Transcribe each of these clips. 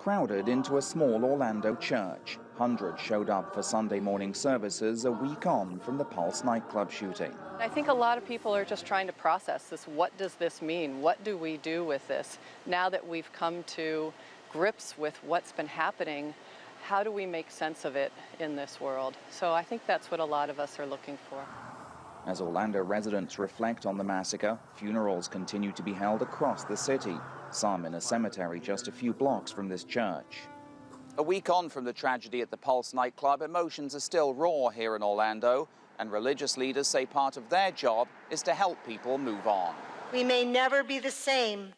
crowded into a small Orlando church. Hundreds showed up for Sunday morning services a week on from the Pulse nightclub shooting. I think a lot of people are just trying to process this. What does this mean? What do we do with this? Now that we've come to grips with what's been happening, how do we make sense of it in this world? So I think that's what a lot of us are looking for. As Orlando residents reflect on the massacre, funerals continue to be held across the city, some in a cemetery just a few blocks from this church. A week on from the tragedy at the Pulse nightclub, emotions are still raw here in Orlando, and religious leaders say part of their job is to help people move on. We may never be the same,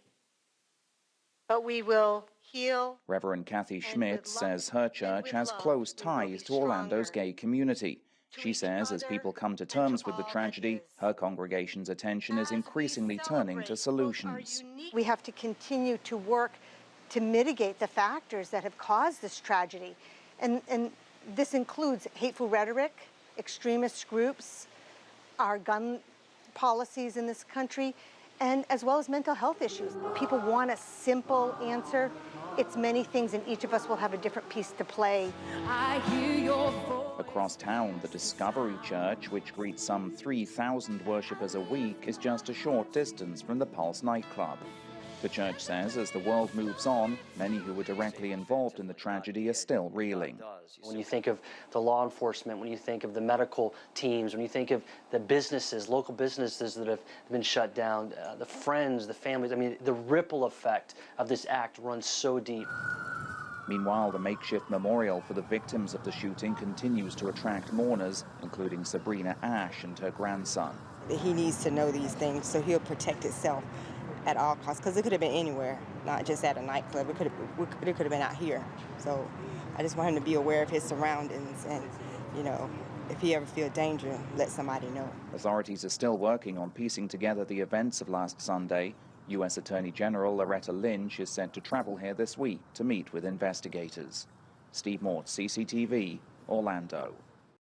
but we will heal. Reverend Kathy Schmidt says her church has close ties to Orlando's gay community. She says as people come to terms with the tragedy, her congregation's attention is increasingly turning to solutions. We have to continue to work to mitigate the factors that have caused this tragedy. And this includes hateful rhetoric, extremist groups, our gun policies in this country, and as well as mental health issues. People want a simple answer. It's many things, and each of us will have a different piece to play. I hear your voice. Across town, the Discovery Church, which greets some 3,000 worshippers a week, is just a short distance from the Pulse nightclub. The church says as the world moves on, many who were directly involved in the tragedy are still reeling. When you think of the law enforcement, when you think of the medical teams, when you think of the businesses, local businesses that have been shut down, the friends, the families, I mean, the ripple effect of this act runs so deep. Meanwhile, the makeshift memorial for the victims of the shooting continues to attract mourners, including Sabrina Ash and her grandson. He needs to know these things so he'll protect himself at all costs, because it could have been anywhere, not just at a nightclub. It could have been out here. So I just want him to be aware of his surroundings and, you know, if he ever feels danger, let somebody know. Authorities are still working on piecing together the events of last Sunday. U.S. Attorney General Loretta Lynch is set to travel here this week to meet with investigators. Steve Mort, CCTV, Orlando.